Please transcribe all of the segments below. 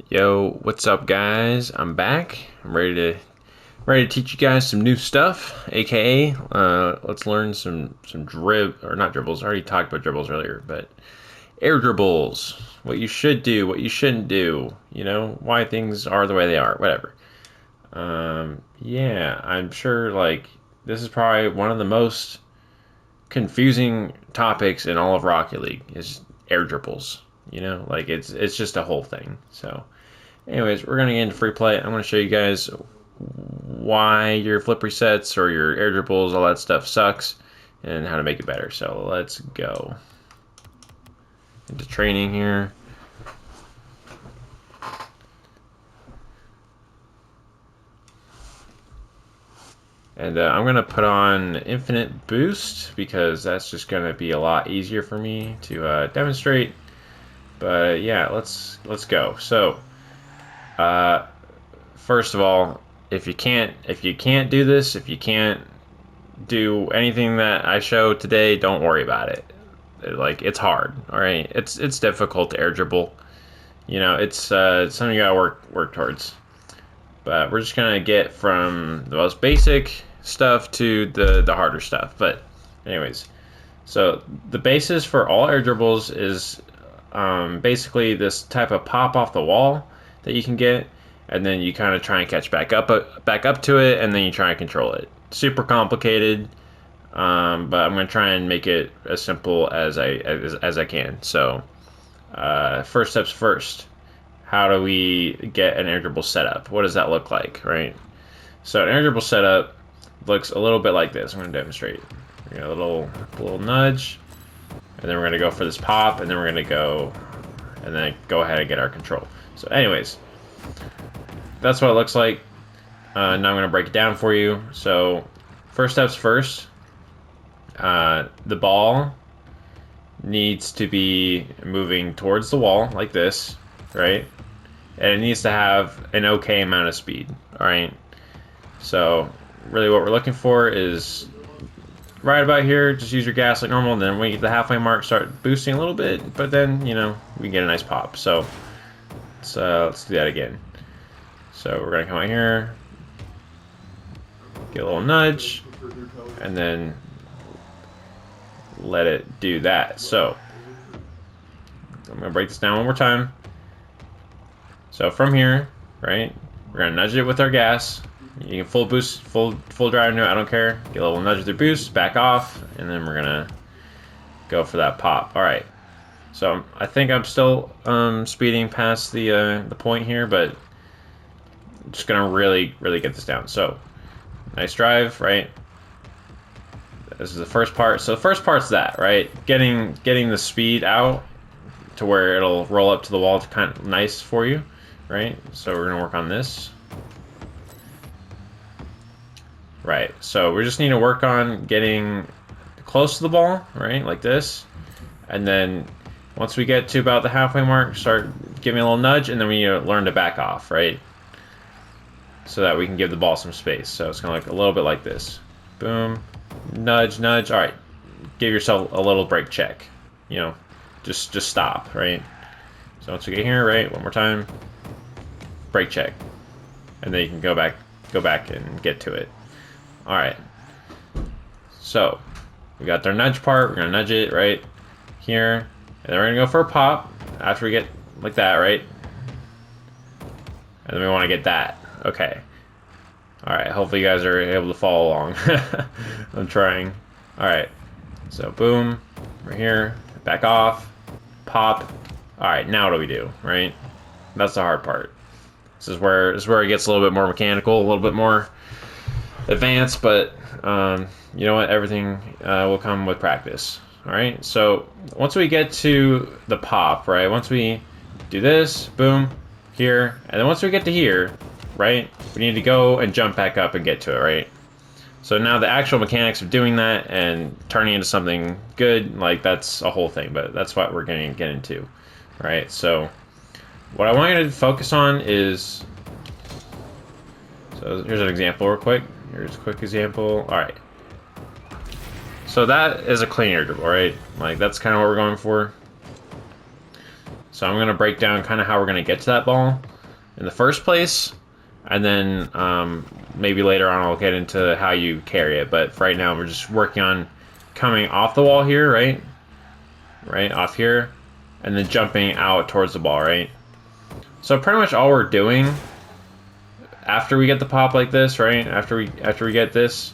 Yo, what's up, guys? I'm back. I'm ready to teach you guys some new stuff. AKA, let's learn some or not dribbles. I already talked about dribbles earlier, but air dribbles. What you should do, what you shouldn't do. You know why things are the way they are. Whatever. Yeah, I'm sure. Like this is probably one of the most confusing topics in all of Rocket League is air dribbles. You know, like it's just a whole thing. So. Anyways, we're going to get into free play. I'm going to show you guys why your flip resets or your air dribbles, all that stuff sucks, and how to make it better. So let's go into training here. And I'm going to put on infinite boost because that's just going to be a lot easier for me to demonstrate. But yeah, let's go. So first of all, if you can't do this, if you can't do anything that I showed today, don't worry about it. Like it's hard, all right. It's difficult to air dribble. You know, it's something you gotta work towards. But we're just gonna get from the most basic stuff to the harder stuff. But anyways, so the basis for all air dribbles is basically this type of pop off the wall that you can get, and then you kind of try and catch back up to it, and then you try and control it. Super complicated, but I'm gonna try and make it as simple as I can. So, first steps first. How do we get an air dribble setup? What does that look like, right? So an air dribble setup looks a little bit like this. I'm gonna demonstrate. We're gonna little nudge, and then we're gonna go for this pop, and then we're gonna go, and then go ahead and get our control. So anyways, that's what it looks like. Now I'm going to break it down for you. So first steps first, the ball needs to be moving towards the wall like this, right? And it needs to have an okay amount of speed, all right? So really what we're looking for is right about here. Just use your gas like normal. And then when you get the halfway mark, start boosting a little bit, but then, you know, we get a nice pop. So let's do that again. So we're gonna come out here, get a little nudge, and then let it do that. So I'm gonna break this down one more time. So from here, right, we're gonna nudge it with our gas. You can full boost, full drive into it, I don't care. Get a little nudge with your boost, back off, and then we're gonna go for that pop. All right. So I think I'm still speeding past the point here, but I'm just gonna really get this down. So nice drive, right? This is the first part. So the first part's that, right? Getting the speed out to where it'll roll up to the wall. It's kind of nice for you, right? So we're gonna work on this. Right. So we just need to work on getting close to the ball, right? Like this, and then once we get to about the halfway mark, start giving a little nudge, and then we need to learn to back off, right? So that we can give the ball some space. So it's kind of like a little bit like this. Boom, nudge, nudge. All right, give yourself a little brake check. You know, just stop, right? So once we get here, right, one more time, brake check, and then you can go back and get to it. All right. So we got their nudge part. We're gonna nudge it right here. And then we're going to go for a pop after we get like that, right? And then we want to get that. Okay. All right. Hopefully you guys are able to follow along. I'm trying. All right. So boom. Right here. Back off. Pop. All right. Now what do we do, right? That's the hard part. This is where it gets a little bit more mechanical, a little bit more advanced, but you know what? Everything will come with practice. All right, so once we get to the pop, right, once we do this, boom, here, and then once we get to here, right, we need to go and jump back up and get to it, right? So now the actual mechanics of doing that and turning into something good, like that's a whole thing, but that's what we're going to get into, right? So what I want you to focus on is, so here's an example real quick. Here's a quick example. All right. So that is a clean air dribble, right? Like that's kind of what we're going for. So I'm gonna break down kind of how we're gonna get to that ball in the first place, and then maybe later on I'll get into how you carry it. But for right now, we're just working on coming off the wall here, right? Right off here, and then jumping out towards the ball, right? So pretty much all we're doing after we get the pop like this, right? After we get this.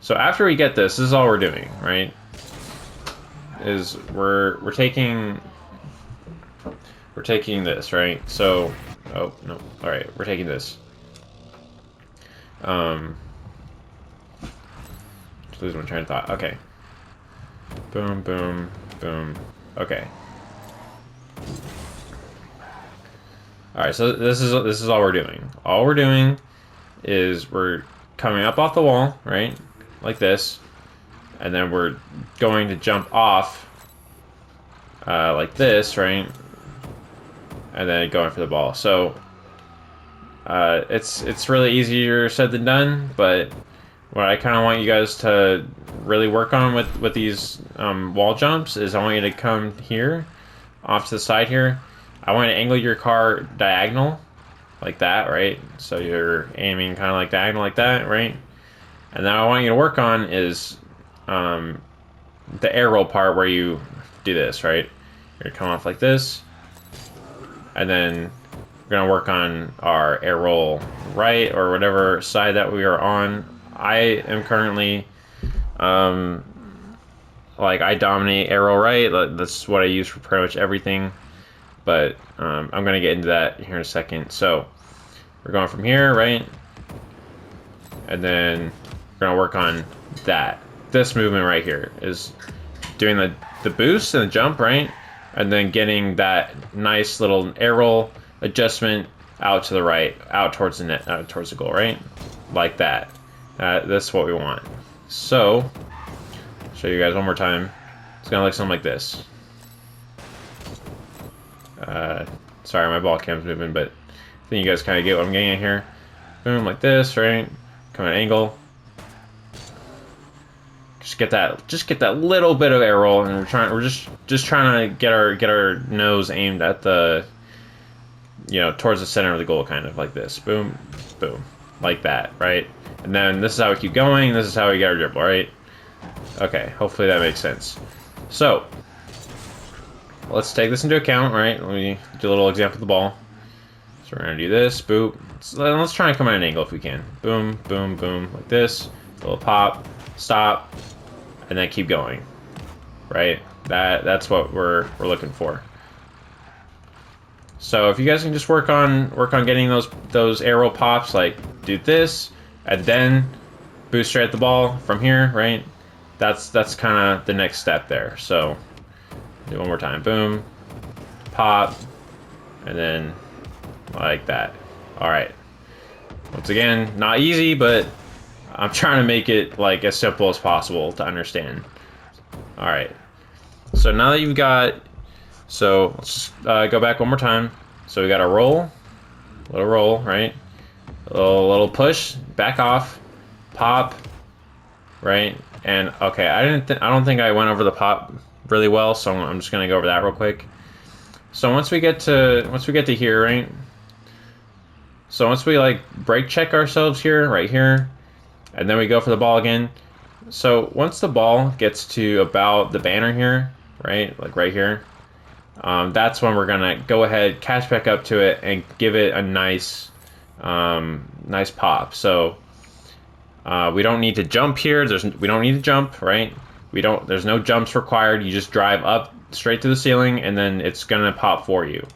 So after we get this is all we're doing, right? Is we're taking this, right? So, oh no, all right, we're taking this. Just losing my train of thought. Okay. Boom, boom, boom. Okay. All right, so this is all we're doing. All we're doing is we're coming up off the wall, right? Like this, and then we're going to jump off like this, right? And then going for the ball. So it's really easier said than done, but what I kind of want you guys to really work on with these wall jumps is I want you to come here, off to the side here. I want you to angle your car diagonal, like that, right? So you're aiming kind of like diagonal like that, right? And then I want you to work on is the air roll part where you do this, right? You're gonna come off like this, and then we're gonna work on our air roll right or whatever side that we are on. I am currently like I dominate air roll right. That's what I use for pretty much everything. But I'm gonna get into that here in a second. So we're going from here, right? And then we're gonna work on that. This movement right here is doing the boost and the jump, right? And then getting that nice little air roll adjustment out to the right, out towards the net, towards the goal, right? Like that. That's what we want. So, show you guys one more time. It's gonna look something like this. Sorry, my ball cam's moving, but I think you guys kind of get what I'm getting at here. Boom, like this, right? Come at an angle. Just get that little bit of air roll, and we're just trying to get our nose aimed at the, towards the center of the goal, kind of like this. Boom, boom, like that, right? And then this is how we keep going. This is how we get our dribble, right? Okay, hopefully that makes sense. So let's take this into account, right? Let me do a little example of the ball. So we're gonna do this, boop. Let's try and come at an angle if we can. Boom, boom, boom, like this. A little pop, stop, and then keep going. Right? That's what we're looking for. So if you guys can just work on getting those air roll pops, like do this, and then boost straight at the ball from here, right? That's kind of the next step there. So do one more time. Boom, pop, and then like that. All right. Once again, not easy, but I'm trying to make it like as simple as possible to understand. All right. So now that you've got, so let's just go back one more time. So we got a roll, little roll, right? A little push, back off, pop, right? And okay, I don't think I went over the pop really well, so I'm just gonna go over that real quick. So once we get to here, right? So once we like brake check ourselves here, right here, and then we go for the ball again. So once the ball gets to about the banner here, right, like right here, that's when we're gonna go ahead, catch back up to it, and give it a nice pop. So we don't need to jump here. We don't need to jump, right? There's no jumps required. You just drive up straight to the ceiling, and then it's gonna pop for you.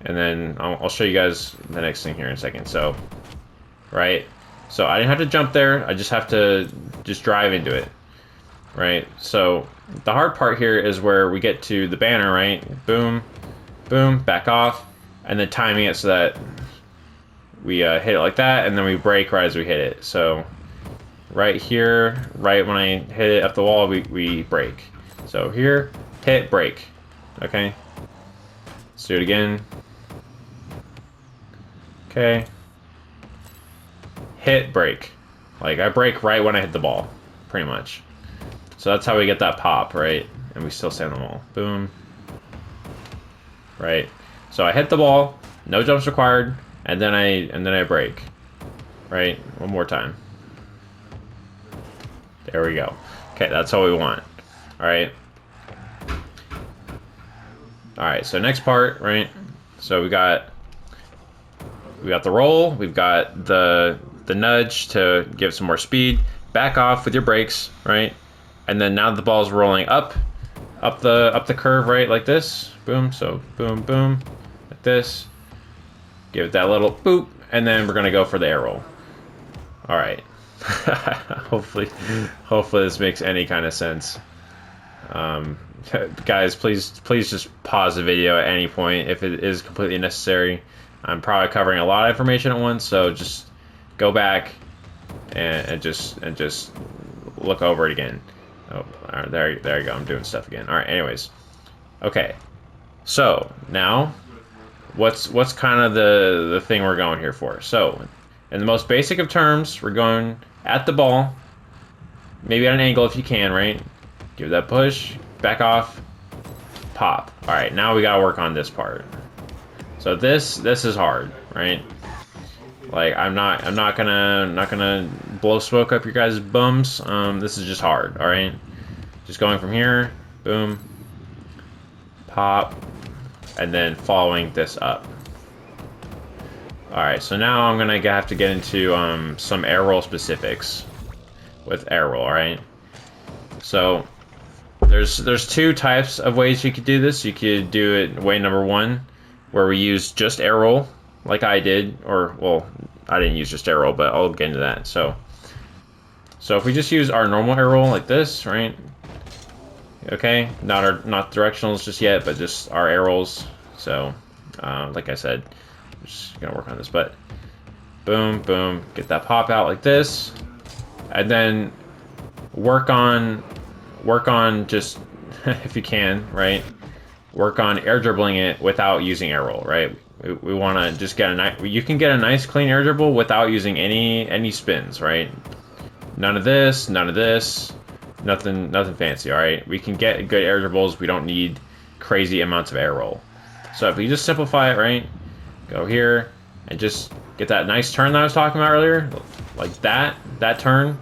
And then I'll show you guys the next thing here in a second. So, right. So I didn't have to jump there. I just have to drive into it, right? So the hard part here is where we get to the banner, right? Boom, boom, back off, and then timing it so that we hit it like that, and then we brake right as we hit it. So right here, right when I hit it up the wall, we brake. So here, hit, brake. Okay. Let's do it again. Okay. Hit, brake. Like, I brake right when I hit the ball, pretty much. So that's how we get that pop, right? And we still stay on the wall. Boom. right? So I hit the ball, no jumps required, and then I break, right? One more time. There we go. Okay, that's all we want. All right. All right. So next part, right? So we got the roll. We've got the nudge to give some more speed. Back off with your brakes, right? And then now the ball's rolling up the curve, right? Like this. Boom. So boom, boom, like this. Give it that little boop, and then we're gonna go for the air roll. All right. hopefully this makes any kind of sense. Guys, please just pause the video at any point if it is completely necessary. I'm probably covering a lot of information at once, so just go back and just look over it again. Oh, all right, there you go. I'm doing stuff again. All right. Anyways, okay. So now, what's kind of the thing we're going here for? So, in the most basic of terms, we're going at the ball, maybe at an angle if you can, right? Give that push, back off, pop. All right, now we gotta work on this part. So this is hard, right? Like I'm not gonna blow smoke up your guys' bums. This is just hard. All right, just going from here, boom, pop, and then following this up. All right, so now I'm gonna have to get into some air roll specifics with air roll. All right, so there's two types of ways you could do this. You could do it way number one, where we use just air roll, like I did, or well, I didn't use just air roll, but I'll get into that. So if we just use our normal air roll like this, right? Okay, not directionals just yet, but just our air rolls. So, like I said, I'm just gonna work on this, but boom, boom, get that pop out like this, and then work on just if you can, right? Work on air dribbling it without using air roll, right? We want to just get a nice. You can get a nice clean air dribble without using any spins, right? None of this, nothing fancy. All right, we can get good air dribbles. We don't need crazy amounts of air roll. So if we just simplify it, right? Go here and just get that nice turn that I was talking about earlier, like that turn,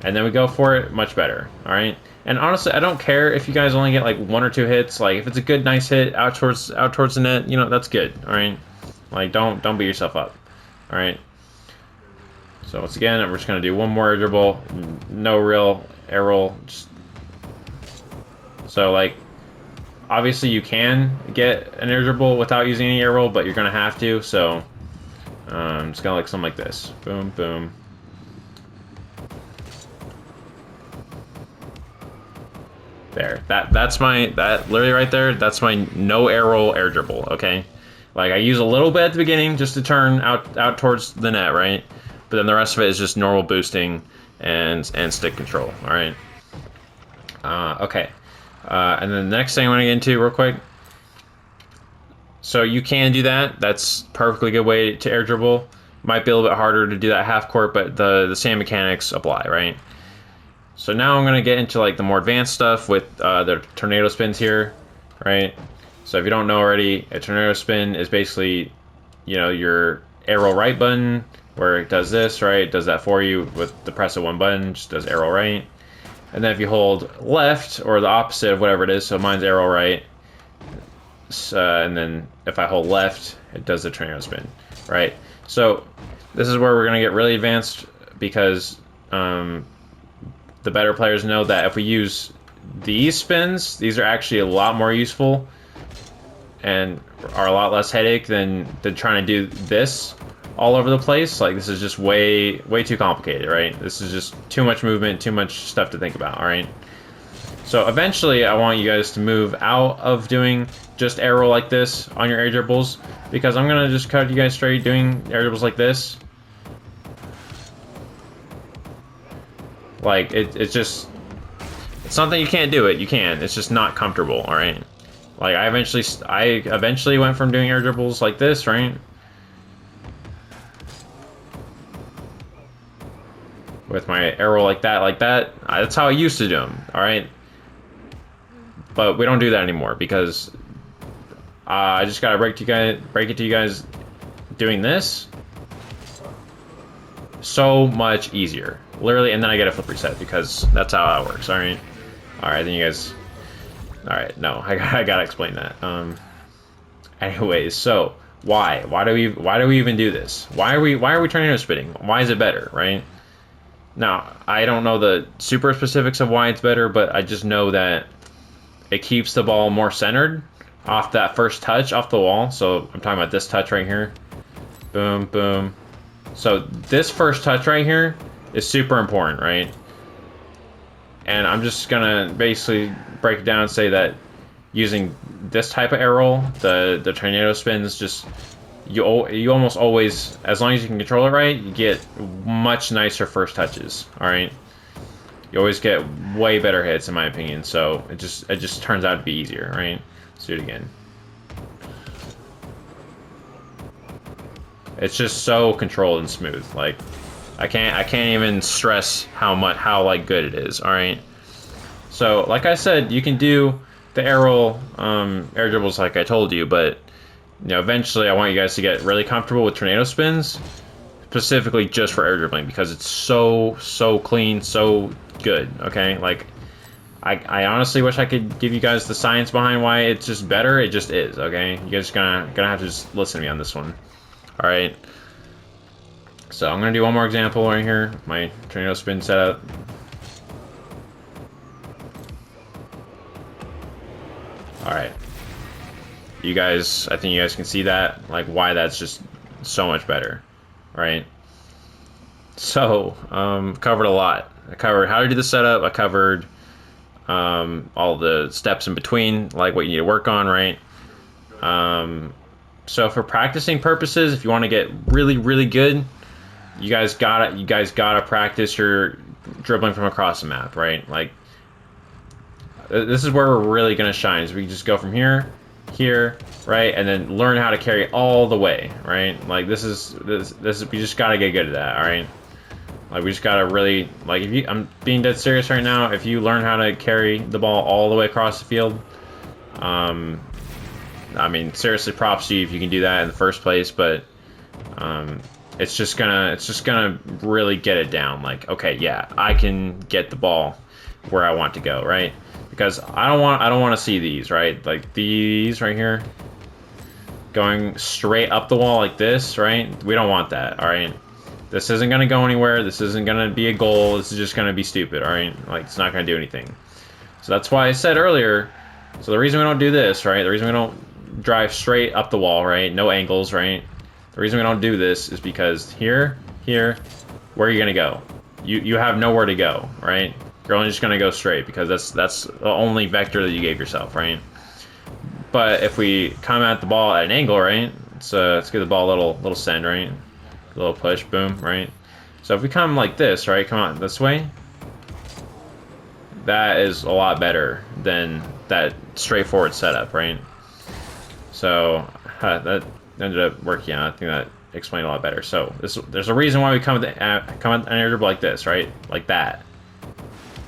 and then we go for it. Much better. All right. And honestly, I don't care if you guys only get like one or two hits. Like if it's a good, nice hit out towards the net, you know, that's good. All right. Like don't beat yourself up. All right. So once again, we're just gonna do one more air dribble. No real air roll. So like, obviously you can get an air dribble without using any air roll, but you're gonna have to. So it's gonna like something like this. Boom, boom. There. That's literally right there. That's my no air roll air dribble. Okay. Like I use a little bit at the beginning just to turn out towards the net, right? But then the rest of it is just normal boosting and stick control. All right. Okay. And then the next thing I want to get into real quick. So you can do that. That's perfectly good way to air dribble. Might be a little bit harder to do that half court, but the same mechanics apply, right? So now I'm gonna get into like the more advanced stuff with the tornado spins here, right? So if you don't know already, a tornado spin is basically, you know, your arrow right button where it does this, right? It does that for you with the press of one button, just does arrow right. And then if you hold left or the opposite of whatever it is, so mine's arrow right, and then if I hold left, it does the tornado spin, right? So this is where we're gonna get really advanced because the better players know that if we use these spins, these are actually a lot more useful and are a lot less headache than trying to do this all over the place. Like this is just way too complicated, right? This is just too much movement, too much stuff to think about, all right? So eventually I want you guys to move out of doing just air roll like this on your air dribbles, because I'm gonna just cut you guys straight doing air dribbles like this. Like it's just, it's not that you can't do it, you can. It's just not comfortable, all right? Like I eventually went from doing air dribbles like this, right? With my arrow like that. That's how I used to do them, all right? But we don't do that anymore because I just gotta break it to you guys doing this. So much easier, literally, and then I get a flip reset because that's how it works. All right, then you guys. All right, no, I gotta explain that. Anyways, so why do we even do this? Why are we tornado spinning? Why is it better, right? Now, I don't know the super specifics of why it's better, but I just know that it keeps the ball more centered off that first touch off the wall. So I'm talking about this touch right here. Boom, boom. So this first touch right here is super important, right? And I'm just gonna basically break it down and say that using this type of air roll, the tornado spins, just you almost always, as long as you can control it right, you get much nicer first touches. All right, you always get way better hits in my opinion. So it just turns out to be easier, right? Let's do it again. It's just so controlled and smooth. Like I can't even stress how like good it is. All right. So like I said, you can do the air roll, air dribbles like I told you, but eventually I want you guys to get really comfortable with tornado spins, specifically just for air dribbling because it's so clean, so good. Okay, like I honestly wish I could give you guys the science behind why it's just better. It just is. Okay, you guys gonna have to just listen to me on this one. All right. So I'm gonna do one more example right here. My tornado spin setup. All right. You guys, I think you guys can see that, like why that's just so much better, right? So, covered a lot. I covered how to do the setup. I covered all the steps in between, like what you need to work on, right? So for practicing purposes, if you want to get really good, you guys gotta practice your dribbling from across the map, right? Like this is where we're really gonna shine. Is we just go from here, right, and then learn how to carry all the way, right? Like this is we just gotta get good at that, all right? Like we just gotta really like I'm being dead serious right now. If you learn how to carry the ball all the way across the field, I mean, seriously, props to you if you can do that in the first place. But it's just gonna really get it down. Like, okay, yeah, I can get the ball where I want to go, right? Because I don't want to see these, right? Like these right here, going straight up the wall like this, right? We don't want that, all right? This isn't gonna go anywhere. This isn't gonna be a goal. This is just gonna be stupid, all right? Like it's not gonna do anything. So that's why I said earlier. So the reason we don't do this, right? The reason we don't drive straight up the wall, right? No angles, right? The reason we don't do this is because here, where are you gonna go? You have nowhere to go, right? You're only just gonna go straight because that's the only vector that you gave yourself, right? But if we come at the ball at an angle, right? Let's give the ball a little send, right? A little push, boom, right? So if we come like this, right? Come on this way. That is a lot better than that straightforward setup, right? So that ended up working out. I think that explained a lot better. So there's a reason why we come at an air dribble like this, right? Like that.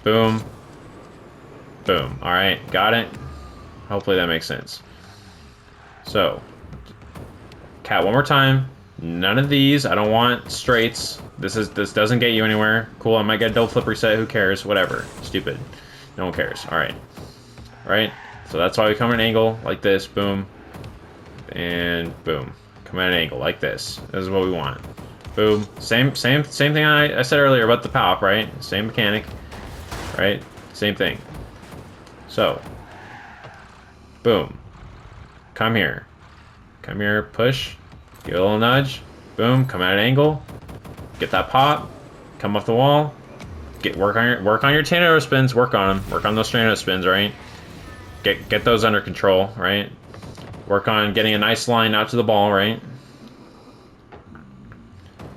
Boom. Boom. All right, got it. Hopefully that makes sense. So, cat one more time. None of these. I don't want straights. This doesn't get you anywhere. Cool. I might get a double flip reset. Who cares? Whatever. Stupid. No one cares. All right. All right. So that's why we come at an angle like this. Boom. And boom. Come at an angle like this. This is what we want. Boom. Same thing I said earlier about the pop, right? Same mechanic, right? Same thing. So, boom. Come here. Come here, push. Give it a little nudge. Boom. Come at an angle. Get that pop. Come off the wall. Work on your tornado spins. Work on them. Work on those tornado spins, right? Get those under control, right? Work on getting a nice line out to the ball, right?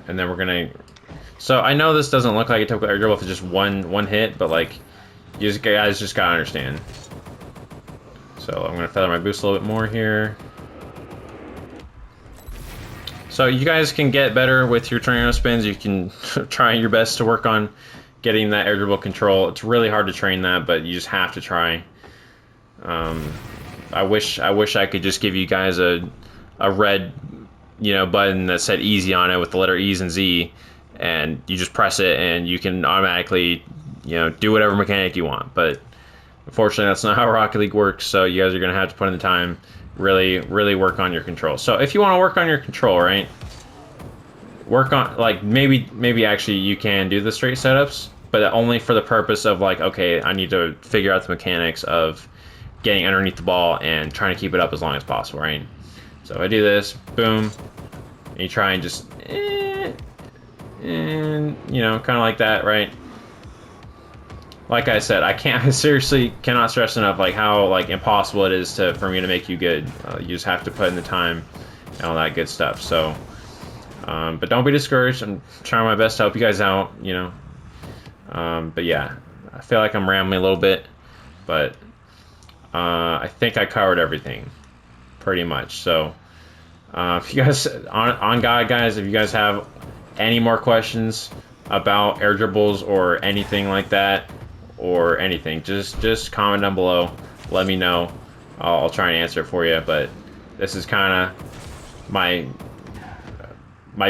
And then we're gonna. So I know this doesn't look like a typical air dribble if it's just one hit, but like, you guys just gotta understand. So I'm gonna feather my boost a little bit more here. So you guys can get better with your tornado spins. You can try your best to work on getting that air dribble control. It's really hard to train that, but you just have to try. I wish I could just give you guys a red, button that said easy on it with the letter E's and Z, and you just press it and you can automatically, do whatever mechanic you want. But unfortunately, that's not how Rocket League works. So you guys are gonna have to put in the time, really, really work on your control. So if you want to work on your control, right? Work on, like, maybe actually you can do the straight setups, but only for the purpose of, like, okay, I need to figure out the mechanics of getting underneath the ball and trying to keep it up as long as possible, right? So I do this, boom, and you try and just, and kind of like that, right? Like I said, I seriously cannot stress enough, like, how, like, impossible it is for me to make you good. You just have to put in the time and all that good stuff. So, but don't be discouraged. I'm trying my best to help you guys out, but yeah, I feel like I'm rambling a little bit, but I think I covered everything pretty much. So, if you guys, on God, guys, if you guys have any more questions about air dribbles or anything like that, or anything, just comment down below. Let me know. I'll try and answer it for you. But this is kind of my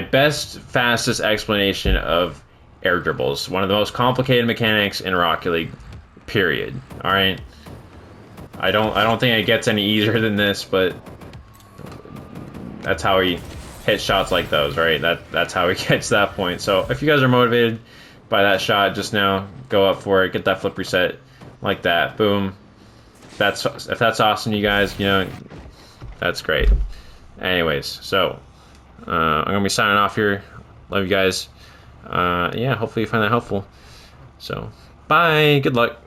best, fastest explanation of air dribbles. One of the most complicated mechanics in Rocket League. Period. All right. I don't think it gets any easier than this, but that's how he hits shots like those, right? That's how he gets to that point. So if you guys are motivated by that shot just now, go up for it, get that flip reset like that, boom. If that's awesome, you guys, that's great. Anyways, so I'm gonna be signing off here. Love you guys. Yeah, hopefully you find that helpful. So bye, good luck.